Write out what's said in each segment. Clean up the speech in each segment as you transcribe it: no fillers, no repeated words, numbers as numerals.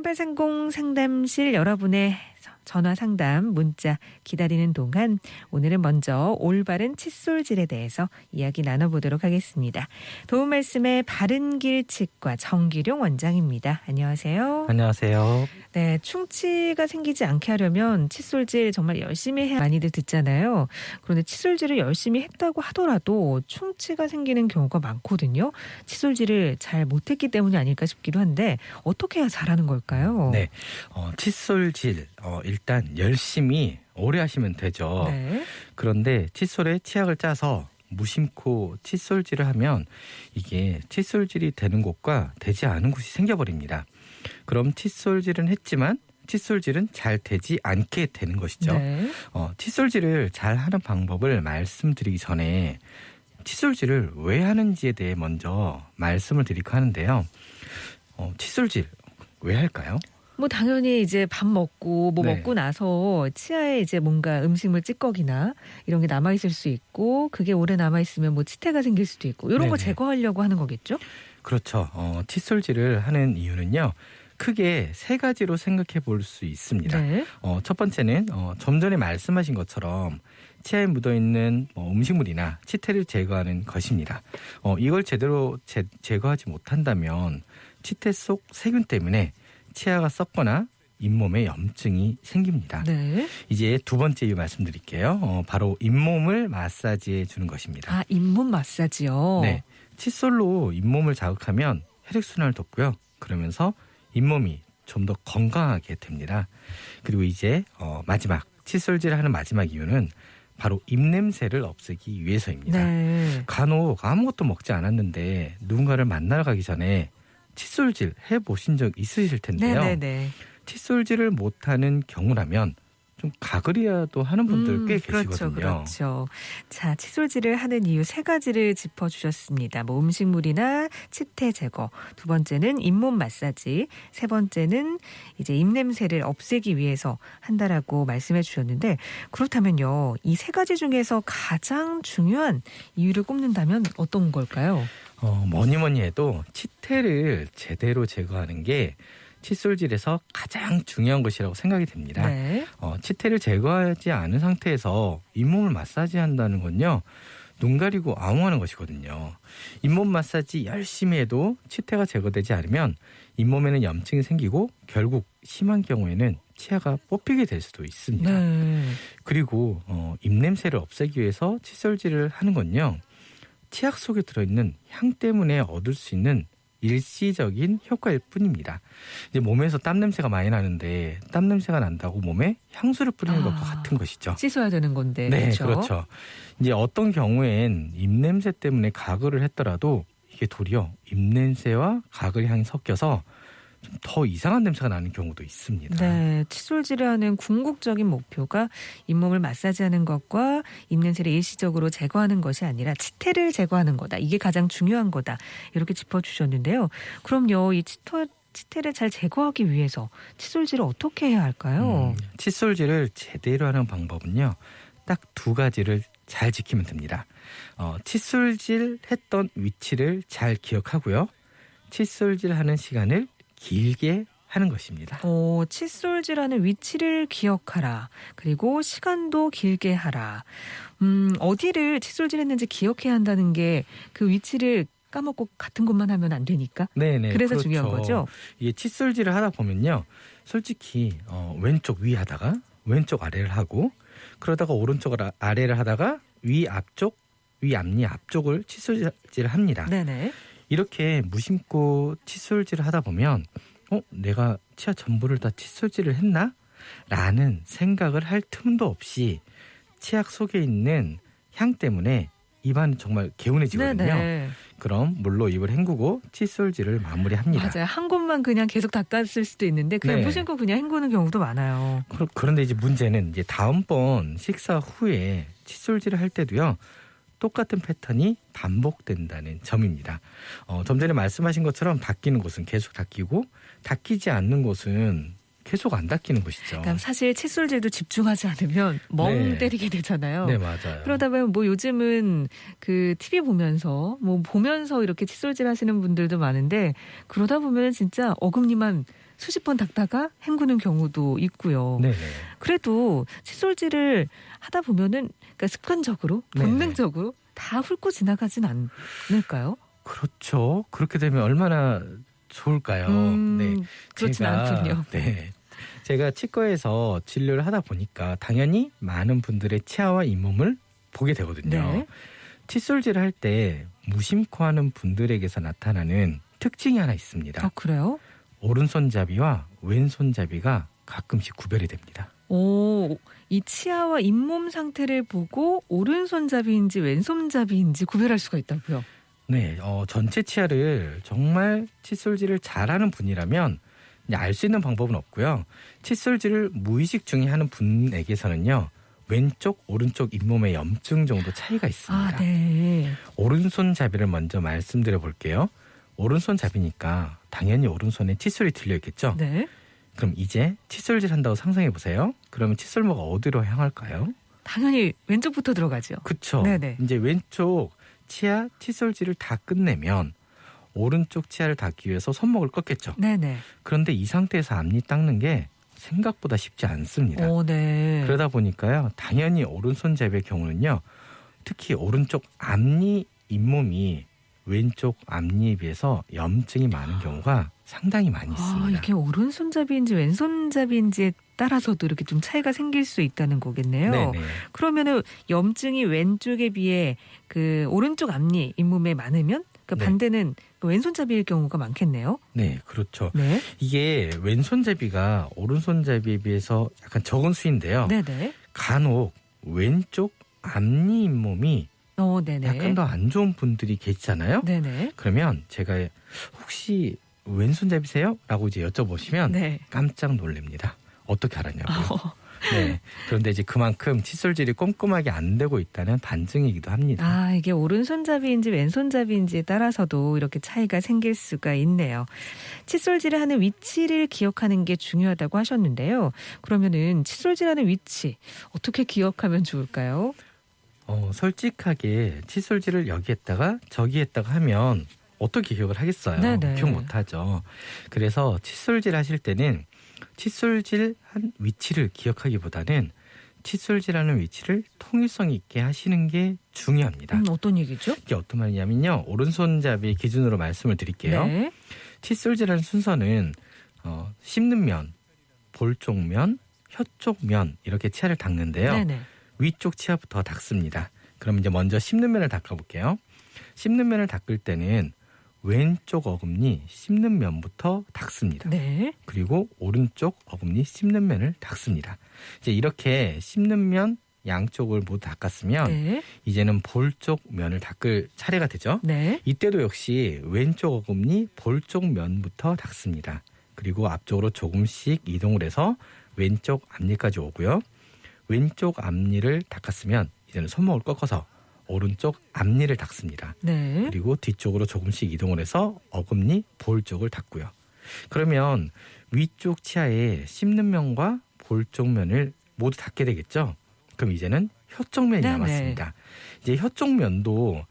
3830 상담실 여러분의 전화 상담 문자 기다리는 동안 오늘은 먼저 올바른 칫솔질에 대해서 이야기 나눠보도록 하겠습니다. 도움 말씀에 바른길 치과 정기룡 원장입니다. 안녕하세요. 안녕하세요. 네, 충치가 생기지 않게 하려면 칫솔질 정말 열심히 해야 많이들 듣잖아요. 그런데 칫솔질을 열심히 했다고 하더라도 충치가 생기는 경우가 많거든요. 칫솔질을 잘 못했기 때문이 아닐까 싶기도 한데 어떻게 해야 잘하는 걸까요? 네, 칫솔질 일단 열심히 오래 하시면 되죠. 네. 그런데 칫솔에 치약을 짜서 무심코 칫솔질을 하면 이게 칫솔질이 되는 곳과 되지 않은 곳이 생겨버립니다. 그럼 칫솔질은 했지만 칫솔질은 잘 되지 않게 되는 것이죠. 네. 칫솔질을 잘 하는 방법을 말씀드리기 전에 칫솔질을 왜 하는지에 대해 먼저 말씀을 드릴까 하는데요. 칫솔질 왜 할까요? 뭐 당연히 이제 밥 먹고 네. 먹고 나서 치아에 이제 뭔가 음식물 찌꺼기나 이런 게 남아 있을 수 있고 그게 오래 남아 있으면 뭐 치태가 생길 수도 있고 이런 거 네네. 제거하려고 하는 거겠죠? 그렇죠. 칫솔질을 하는 이유는요. 크게 세 가지로 생각해 볼 수 있습니다. 네. 첫 번째는 좀 전에 말씀하신 것처럼 치아에 묻어있는 음식물이나 치태를 제거하는 것입니다. 이걸 제대로 제거하지 못한다면 치태 속 세균 때문에 치아가 썩거나 잇몸에 염증이 생깁니다. 네. 이제 두 번째 이유 말씀드릴게요. 바로 잇몸을 마사지해 주는 것입니다. 아, 잇몸 마사지요? 네, 칫솔로 잇몸을 자극하면 혈액순환을 돕고요. 그러면서 잇몸이 좀 더 건강하게 됩니다. 그리고 이제 마지막 칫솔질을 하는 마지막 이유는 바로 입냄새를 없애기 위해서입니다. 네. 간혹 아무것도 먹지 않았는데 누군가를 만나러 가기 전에 칫솔질 해보신 적 있으실 텐데요. 네네네. 칫솔질을 못하는 경우라면 좀 가글이라도 하는 분들 꽤 계시거든요. 그렇죠. 자, 칫솔질을 하는 이유 세 가지를 짚어주셨습니다. 뭐 음식물이나 치태 제거, 두 번째는 잇몸 마사지, 세 번째는 이제 입냄새를 없애기 위해서 한다라고 말씀해 주셨는데 그렇다면요, 이 세 가지 중에서 가장 중요한 이유를 꼽는다면 어떤 걸까요? 뭐니 해도 치태를 제대로 제거하는 게 칫솔질에서 가장 중요한 것이라고 생각이 됩니다. 네. 치태를 제거하지 않은 상태에서 잇몸을 마사지한다는 건요. 눈 가리고 아웅하는 것이거든요. 잇몸 마사지 열심히 해도 치태가 제거되지 않으면 잇몸에는 염증이 생기고 결국 심한 경우에는 치아가 뽑히게 될 수도 있습니다. 네. 그리고 입냄새를 없애기 위해서 칫솔질을 하는 건요. 치약 속에 들어있는 향 때문에 얻을 수 있는 일시적인 효과일 뿐입니다. 이제 몸에서 땀 냄새가 많이 나는데 땀 냄새가 난다고 몸에 향수를 뿌리는 것과 같은 것이죠. 씻어야 되는 건데. 네, 그렇죠. 그렇죠. 이제 어떤 경우엔 입냄새 때문에 가글을 했더라도 이게 도리어 입냄새와 가글 향이 섞여서 좀 더 이상한 냄새가 나는 경우도 있습니다. 네, 칫솔질을 하는 궁극적인 목표가 잇몸을 마사지하는 것과 입냄새를 일시적으로 제거하는 것이 아니라 치태를 제거하는 거다. 이게 가장 중요한 거다. 이렇게 짚어주셨는데요. 그럼요, 이 치태를 잘 제거하기 위해서 칫솔질을 어떻게 해야 할까요? 칫솔질을 제대로 하는 방법은요. 딱 두 가지를 잘 지키면 됩니다. 칫솔질 했던 위치를 잘 기억하고요. 칫솔질 하는 시간을 길게 하는 것입니다. 칫솔질하는 위치를 기억하라. 그리고 시간도 길게 하라. 어디를 칫솔질했는지 기억해야 한다는 게 그 위치를 까먹고 같은 것만 하면 안 되니까. 네네. 그래서 그렇죠. 중요한 거죠. 이게 칫솔질을 하다 보면요, 솔직히 왼쪽 위 하다가 왼쪽 아래를 하고 그러다가 오른쪽 아래를 하다가 위 앞쪽, 위 앞니 앞쪽을 칫솔질을 합니다. 네네. 이렇게 무심코 칫솔질을 하다 보면 내가 치아 전부를 다 칫솔질을 했나? 라는 생각을 할 틈도 없이 치약 속에 있는 향 때문에 입안이 정말 개운해지거든요. 네네. 그럼 물로 입을 헹구고 칫솔질을 마무리합니다. 맞아요. 한 곳만 그냥 계속 닦았을 수도 있는데 그냥 네. 무심코 그냥 헹구는 경우도 많아요. 그런데 이제 문제는 이제 다음번 식사 후에 칫솔질을 할 때도요. 똑같은 패턴이 반복된다는 점입니다. 좀 전에 말씀하신 것처럼 닦이는 곳은 계속 닦이고 닦이지 않는 곳은 계속 안 닦이는 곳이죠. 그러니까 사실 칫솔질도 집중하지 않으면 멍 네. 때리게 되잖아요. 네, 맞아요. 그러다 보면 뭐 요즘은 그 TV 보면서 뭐 보면서 이렇게 칫솔질 하시는 분들도 많은데 그러다 보면 진짜 어금니만 수십 번 닦다가 헹구는 경우도 있고요. 네네. 그래도 칫솔질을 하다 보면은 그러니까 습관적으로 본능적으로 다 훑고 지나가진 않을까요? 그렇죠. 그렇게 되면 얼마나 좋을까요? 네. 그렇진 않군요. 네. 제가 치과에서 진료를 하다 보니까 당연히 많은 분들의 치아와 잇몸을 보게 되거든요. 네. 칫솔질을 할 때 무심코 하는 분들에게서 나타나는 특징이 하나 있습니다. 그래요? 오른손잡이와 왼손잡이가 가끔씩 구별이 됩니다. 오, 이 치아와 잇몸 상태를 보고 오른손잡이인지 왼손잡이인지 구별할 수가 있다고요? 네, 전체 치아를 정말 칫솔질을 잘하는 분이라면 알 수 있는 방법은 없고요. 칫솔질을 무의식 중에 하는 분에게서는요. 왼쪽, 오른쪽 잇몸의 염증 정도 차이가 있습니다. 아, 네. 오른손잡이를 먼저 말씀드려 볼게요. 오른손잡이니까 당연히 오른손에 칫솔이 들려 있겠죠? 네. 그럼 이제 칫솔질 한다고 상상해 보세요. 그러면 칫솔모가 어디로 향할까요? 당연히 왼쪽부터 들어가죠. 그렇죠. 네네. 이제 왼쪽 치아 칫솔질을 다 끝내면 오른쪽 치아를 닦기 위해서 손목을 꺾겠죠. 네네. 그런데 이 상태에서 앞니 닦는 게 생각보다 쉽지 않습니다. 오, 네. 그러다 보니까요. 당연히 오른손잡이의 경우는요. 특히 오른쪽 앞니 잇몸이 왼쪽 앞니에 비해서 염증이 많은 경우가 상당히 많이 있습니다. 이게 오른손잡이인지 왼손잡이인지에 따라서도 이렇게 좀 차이가 생길 수 있다는 거겠네요. 네네. 그러면은 염증이 왼쪽에 비해 그 오른쪽 앞니 잇몸에 많으면 그 네. 반대는 그 왼손잡이일 경우가 많겠네요. 네, 그렇죠. 네. 이게 왼손잡이가 오른손잡이에 비해서 약간 적은 수인데요. 네네. 간혹 왼쪽 앞니 잇몸이 네네. 약간 더 안 좋은 분들이 계시잖아요. 네네. 그러면 제가 혹시 왼손잡이세요? 라고 이제 여쭤보시면 네. 깜짝 놀랍니다. 어떻게 알았냐고요. 네. 그런데 이제 그만큼 칫솔질이 꼼꼼하게 안 되고 있다는 반증이기도 합니다. 이게 오른손잡이인지 왼손잡이인지에 따라서도 이렇게 차이가 생길 수가 있네요. 칫솔질을 하는 위치를 기억하는 게 중요하다고 하셨는데요. 그러면은 칫솔질하는 위치 어떻게 기억하면 좋을까요? 솔직하게 칫솔질을 여기 했다가 저기 했다가 하면 어떻게 기억을 하겠어요? 네네. 기억 못하죠. 그래서 칫솔질 하실 때는 칫솔질 한 위치를 기억하기보다는 칫솔질하는 위치를 통일성 있게 하시는 게 중요합니다. 어떤 얘기죠? 이게 어떤 말이냐면요. 오른손잡이 기준으로 말씀을 드릴게요. 네. 칫솔질하는 순서는 씹는 면, 볼 쪽 면, 혀 쪽 면 이렇게 치아를 닦는데요. 네네. 위쪽 치아부터 닦습니다. 그럼 이제 먼저 씹는 면을 닦아볼게요. 씹는 면을 닦을 때는 왼쪽 어금니 씹는 면부터 닦습니다. 네. 그리고 오른쪽 어금니 씹는 면을 닦습니다. 이제 이렇게 씹는 면 양쪽을 모두 닦았으면 네. 이제는 볼 쪽 면을 닦을 차례가 되죠. 네. 이때도 역시 왼쪽 어금니 볼 쪽 면부터 닦습니다. 그리고 앞쪽으로 조금씩 이동을 해서 왼쪽 앞니까지 오고요. 왼쪽 앞니를 닦았으면 이제는 손목을 꺾어서 오른쪽 앞니를 닦습니다. 네. 그리고 뒤쪽으로 조금씩 이동을 해서 어금니, 볼 쪽을 닦고요. 그러면 위쪽 치아에 씹는 면과 볼 쪽 면을 모두 닦게 되겠죠? 그럼 이제는 혀 쪽 면이 네네. 남았습니다. 이제 혀 쪽 면도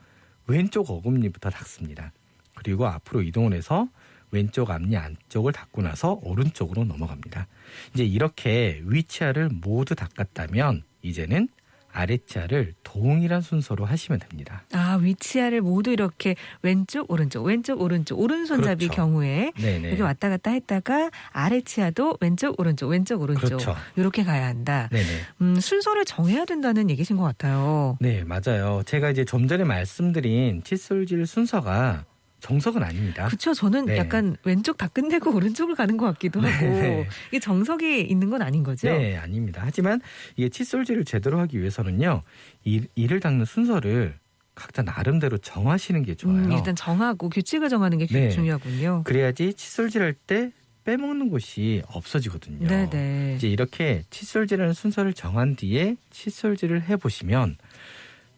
왼쪽 어금니부터 닦습니다. 그리고 앞으로 이동을 해서 왼쪽 앞니 안쪽을 닦고 나서 오른쪽으로 넘어갑니다. 이제 이렇게 위치아를 모두 닦았다면 이제는 아래치아를 동일한 순서로 하시면 됩니다. 위치아를 모두 이렇게 왼쪽, 오른쪽, 왼쪽, 오른쪽, 오른손잡이 그렇죠. 경우에 네네. 이렇게 왔다 갔다 했다가 아래치아도 왼쪽, 오른쪽, 왼쪽, 오른쪽 그렇죠. 이렇게 가야 한다. 네네. 순서를 정해야 된다는 얘기신 것 같아요. 네, 맞아요. 제가 이제 좀 전에 말씀드린 칫솔질 순서가 정석은 아닙니다. 그렇죠. 저는 네. 약간 왼쪽 다 끝내고 오른쪽을 가는 것 같기도 하고 네. 이게 정석이 있는 건 아닌 거죠? 네, 아닙니다. 하지만 이게 칫솔질을 제대로 하기 위해서는요. 이를 닦는 순서를 각자 나름대로 정하시는 게 좋아요. 일단 정하고 규칙을 정하는 게 네. 중요하군요. 그래야지 칫솔질할 때 빼먹는 곳이 없어지거든요. 네네. 이제 이렇게 칫솔질하는 순서를 정한 뒤에 칫솔질을 해보시면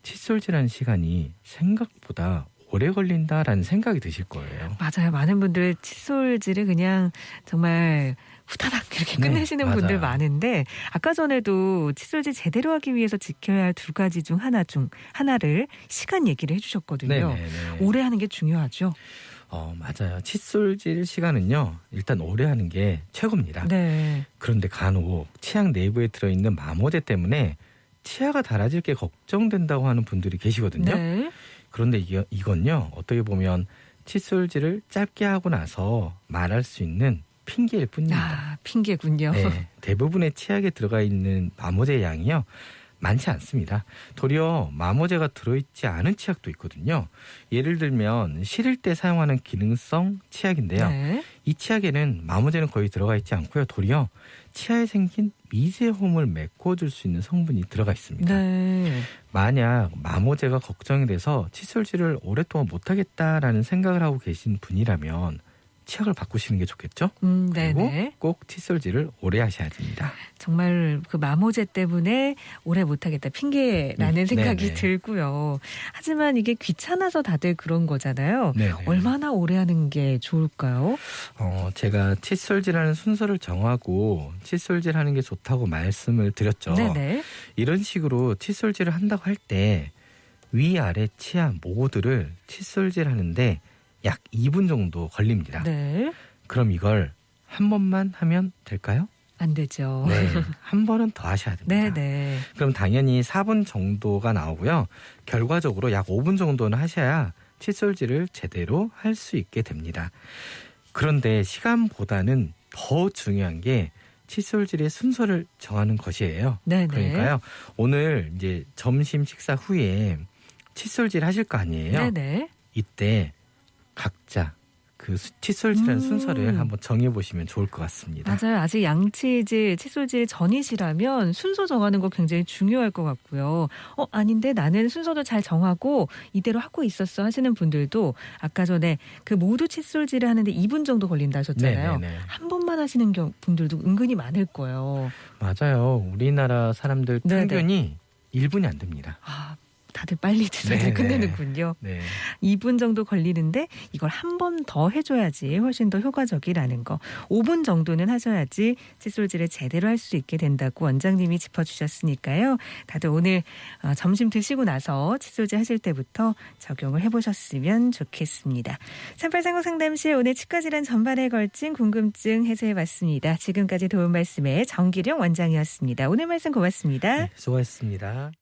칫솔질하는 시간이 생각보다 오래 걸린다라는 생각이 드실 거예요. 맞아요. 많은 분들 칫솔질을 그냥 정말 후다닥 이렇게 네, 끝내시는 맞아요. 분들 많은데 아까 전에도 칫솔질 제대로 하기 위해서 지켜야 할 두 가지 중 하나를 시간 얘기를 해주셨거든요. 네네네. 오래 하는 게 중요하죠. 맞아요. 칫솔질 시간은요. 일단 오래 하는 게 최고입니다. 네. 그런데 간혹 치약 내부에 들어있는 마모제 때문에 치아가 닳아질 게 걱정된다고 하는 분들이 계시거든요. 네. 그런데 이건요. 어떻게 보면 칫솔질을 짧게 하고 나서 말할 수 있는 핑계일 뿐입니다. 아, 핑계군요. 네, 대부분의 치약에 들어가 있는 마모제 양이요. 많지 않습니다. 도리어 마모제가 들어있지 않은 치약도 있거든요. 예를 들면 시릴 때 사용하는 기능성 치약인데요. 네. 이 치약에는 마모제는 거의 들어가 있지 않고요. 도리어 치아에 생긴 미세홈을 메꿔줄 수 있는 성분이 들어가 있습니다. 네. 만약 마모제가 걱정이 돼서 칫솔질을 오랫동안 못하겠다라는 생각을 하고 계신 분이라면 치약을 바꾸시는 게 좋겠죠? 그리고 네네. 꼭 칫솔질을 오래 하셔야 됩니다. 정말 그 마모제 때문에 오래 못하겠다 핑계라는 생각이 네네. 들고요. 하지만 이게 귀찮아서 다들 그런 거잖아요. 네네. 얼마나 오래 하는 게 좋을까요? 제가 칫솔질하는 순서를 정하고 칫솔질하는 게 좋다고 말씀을 드렸죠. 네네. 이런 식으로 칫솔질을 한다고 할 때 위아래 치아 모두를 칫솔질하는데 약 2분 정도 걸립니다. 네. 그럼 이걸 한 번만 하면 될까요? 안 되죠. 네, 한 번은 더 하셔야 됩니다. 네네. 그럼 당연히 4분 정도가 나오고요. 결과적으로 약 5분 정도는 하셔야 칫솔질을 제대로 할 수 있게 됩니다. 그런데 시간보다는 더 중요한 게 칫솔질의 순서를 정하는 것이에요. 네네. 그러니까요. 오늘 이제 점심 식사 후에 칫솔질 하실 거 아니에요. 네네. 이때 각자 그 칫솔질하는 순서를 한번 정해보시면 좋을 것 같습니다. 맞아요. 아직 양치질, 칫솔질 전이시라면 순서 정하는 거 굉장히 중요할 것 같고요. 아닌데 나는 순서도 잘 정하고 이대로 하고 있었어 하시는 분들도 아까 전에 그 모두 칫솔질을 하는데 2분 정도 걸린다 하셨잖아요. 네네네. 한 번만 하시는 분들도 은근히 많을 거예요. 맞아요. 우리나라 사람들 네네. 평균이 1분이 안 됩니다. 아, 다들 빨리 칫솔질 네네. 끝내는군요. 네. 2분 정도 걸리는데 이걸 한 번 더 해줘야지 훨씬 더 효과적이라는 거. 5분 정도는 하셔야지 칫솔질을 제대로 할 수 있게 된다고 원장님이 짚어주셨으니까요. 다들 오늘 점심 드시고 나서 칫솔질 하실 때부터 적용을 해보셨으면 좋겠습니다. 3830 상담실 오늘 치과질환 전반에 걸친 궁금증 해소해봤습니다. 지금까지 도움 말씀에 정기령 원장이었습니다. 오늘 말씀 고맙습니다. 네, 수고하셨습니다.